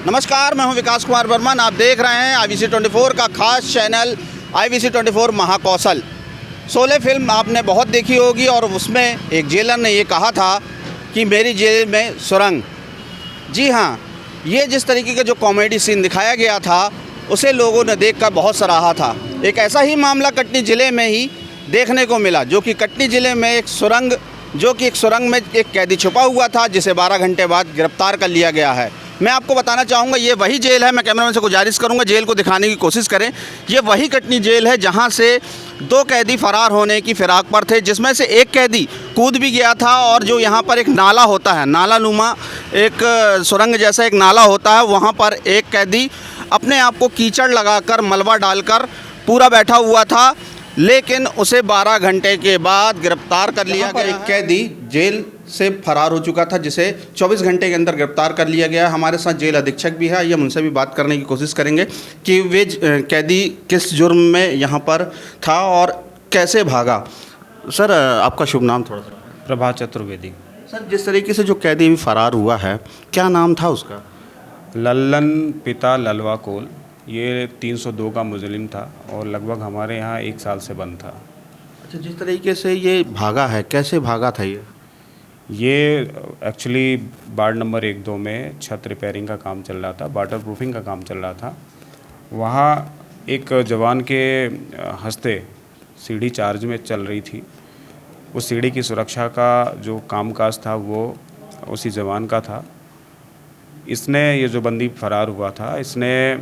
नमस्कार, मैं हूं विकास कुमार वर्मन। आप देख रहे हैं IBC24 का खास channel IBC24 Mahakaushal. Sholay film आपने बहुत देखी होगी और उसमें एक जेलर ने ये कहा था कि मेरी जेल में सुरंग। जी हाँ, ये जिस तरीके का जो कॉमेडी सीन दिखाया गया था उसे लोगों ने देखकर बहुत सराहा था। एक ऐसा ही मामला कटनी ज़िले में ही देखने को मिला, जो कि कटनी ज़िले में एक सुरंग में एक कैदी छुपा हुआ था, जिसे 12 घंटे बाद गिरफ्तार कर लिया गया है। मैं आपको बताना चाहूँगा, ये वही जेल है। मैं कैमरामैन से गुजारिश करूँगा जेल को दिखाने की कोशिश करें। ये वही कटनी जेल है जहाँ से 2 कैदी फरार होने की फिराक पर थे, जिसमें से एक कैदी कूद भी गया था। और जो यहाँ पर एक नाला होता है, नाला नुमा एक सुरंग जैसा एक नाला होता है, वहाँ पर एक कैदी अपने आप को कीचड़ लगाकर मलबा डालकर पूरा बैठा हुआ था, लेकिन उसे 12 घंटे के बाद गिरफ्तार कर लिया गया। एक कैदी जेल से फरार हो चुका था, जिसे 24 घंटे के अंदर गिरफ्तार कर लिया गया। हमारे साथ जेल अधीक्षक भी है, आइए हम उनसे भी बात करने की कोशिश करेंगे कि वे कैदी किस जुर्म में यहाँ पर था और कैसे भागा। सर, आपका शुभ नाम थोड़ा सा? प्रभात चतुर्वेदी। सर, जिस तरीके से जो कैदी भी फरार हुआ है, क्या नाम था उसका? लल्लन पिता ललवा कोल। ये 302 का मुजरिम था और लगभग हमारे यहाँ 1 साल से बंद था। अच्छा, जिस तरीके से ये भागा है, कैसे भागा था ये एक्चुअली वार्ड नंबर 1-2 में छत रिपेयरिंग का काम चल रहा था, वाटर प्रूफिंग का काम चल रहा था। वहाँ एक जवान के हंसते सीढ़ी चार्ज में चल रही थी। उस सीढ़ी की सुरक्षा का जो कामकाज था वो उसी जवान का था। इसने, ये जो बंदी फरार हुआ था, इसने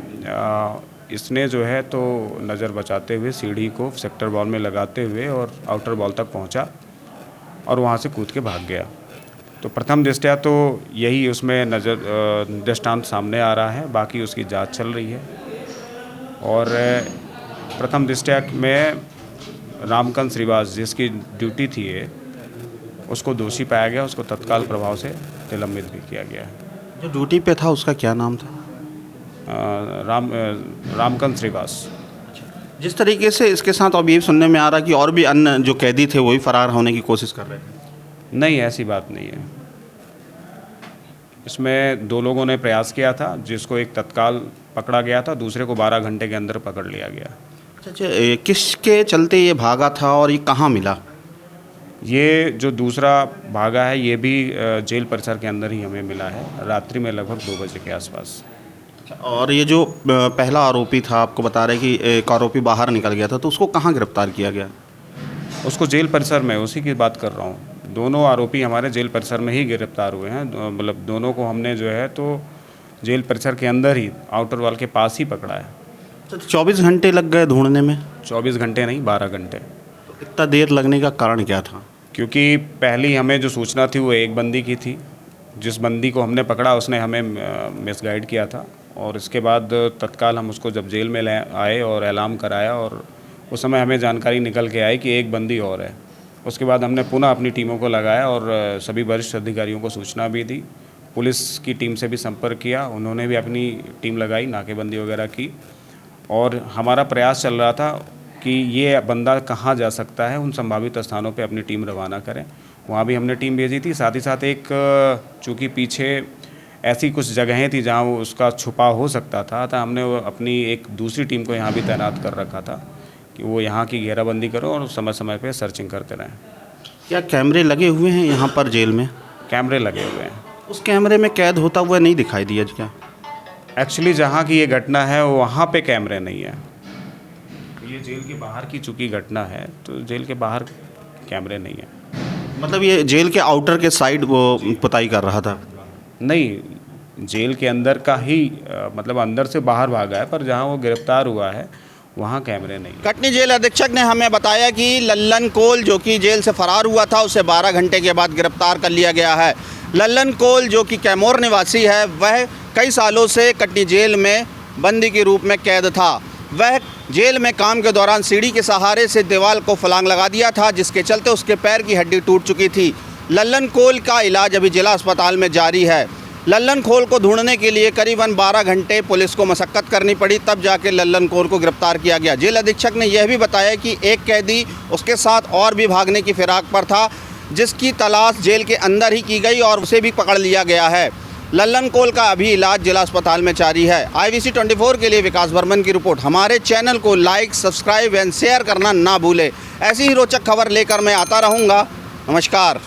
जो है तो नज़र बचाते हुए सीढ़ी को सेक्टर बॉल में लगाते हुए और आउटर बॉल तक पहुंचा और वहां से कूद के भाग गया। तो प्रथम दृष्टया तो यही उसमें दृष्टांत सामने आ रहा है, बाकी उसकी जांच चल रही है। और प्रथम दृष्टया में रामकांत श्रीवास, जिसकी ड्यूटी थी ये, उसको दोषी पाया गया, उसको तत्काल प्रभाव से निलंबित भी किया गया है। जो ड्यूटी पे था उसका क्या नाम था? रामकांत श्रीवास। जिस तरीके से इसके साथ अब ये सुनने में आ रहा कि और भी अन्य जो कैदी थे वो भी फरार होने की कोशिश कर रहे थे। नहीं, ऐसी बात नहीं है। इसमें 2 लोगों ने प्रयास किया था, जिसको एक तत्काल पकड़ा गया था, दूसरे को 12 घंटे के अंदर पकड़ लिया गया। अच्छा, किसके चलते ये भागा था और ये कहाँ मिला? ये जो दूसरा भागा है ये भी जेल परिसर के अंदर ही हमें मिला है, रात्रि में लगभग 2 बजे के आसपास। और ये जो पहला आरोपी था, आपको बता रहे कि एक आरोपी बाहर निकल गया था, तो उसको कहाँ गिरफ्तार किया गया? उसको जेल परिसर में, उसी की बात कर रहा हूँ। दोनों आरोपी हमारे जेल परिसर में ही गिरफ्तार हुए हैं। मतलब दोनों को हमने जो है तो जेल परिसर के अंदर ही आउटर वॉल के पास ही पकड़ा है। तो 24 घंटे लग गए ढूंढने में? 24 घंटे नहीं, 12 घंटे। तो इतना देर लगने का कारण क्या था? क्योंकि पहली हमें जो सूचना थी वो एक बंदी की थी। जिस बंदी को हमने पकड़ा उसने हमें मिसगाइड किया था, और इसके बाद तत्काल हम उसको जब जेल में ले आए और एलाम कराया, और उस समय हमें जानकारी निकल के आई कि एक बंदी और है। उसके बाद हमने पुनः अपनी टीमों को लगाया और सभी वरिष्ठ अधिकारियों को सूचना भी दी। पुलिस की टीम से भी संपर्क किया, उन्होंने भी अपनी टीम लगाई, नाकेबंदी वगैरह की। और हमारा प्रयास चल रहा था कि ये बंदा कहाँ जा सकता है, उन संभावित स्थानों पे अपनी टीम रवाना करें। वहाँ भी हमने टीम भेजी थी। साथ ही साथ एक, चूँकि पीछे ऐसी कुछ जगहें थी जहाँ वो उसका छुपा हो सकता था, तो हमने अपनी एक दूसरी टीम को यहाँ भी तैनात कर रखा था कि वो यहाँ की घेराबंदी करो और समय समय पे सर्चिंग करते रहें। क्या कैमरे लगे हुए हैं यहाँ पर जेल में? कैमरे लगे हुए हैं। उस कैमरे में कैद होता हुआ नहीं दिखाई दिया क्या? एक्चुअली जहाँ की ये घटना है वहाँ पे कैमरे नहीं है। ये जेल के बाहर की चूँकि घटना है, तो जेल के बाहर कैमरे नहीं है। मतलब ये जेल के आउटर के साइड वो पुताई कर रहा था? नहीं, जेल के अंदर का ही, मतलब अंदर से बाहर भागा है, पर जहाँ वो गिरफ्तार हुआ है वहाँ कैमरे नहीं। कटनी जेल अधीक्षक ने हमें बताया कि लल्लन कोल, जो कि जेल से फरार हुआ था, उसे 12 घंटे के बाद गिरफ्तार कर लिया गया है। लल्लन कोल, जो कि कैमोर निवासी है, वह कई सालों से कटनी जेल में बंदी के रूप में कैद था। वह जेल में काम के दौरान सीढ़ी के सहारे से दीवार को फलांग लगा दिया था, जिसके चलते उसके पैर की हड्डी टूट चुकी थी। लल्लन कोल का इलाज अभी जिला अस्पताल में जारी है। लल्लन कोल को ढूंढने के लिए करीबन 12 घंटे पुलिस को मशक्कत करनी पड़ी, तब जाके लल्लन कोल को गिरफ्तार किया गया। जेल अधीक्षक ने यह भी बताया कि एक कैदी उसके साथ और भी भागने की फिराक पर था, जिसकी तलाश जेल के अंदर ही की गई और उसे भी पकड़ लिया गया है। लल्लन कोल का अभी इलाज जिला अस्पताल में जारी है। IBC 24 के लिए विकास बर्मन की रिपोर्ट। हमारे चैनल को लाइक, सब्सक्राइब एंड शेयर करना ना भूले। ऐसी ही रोचक खबर लेकर मैं आता रहूँगा। नमस्कार।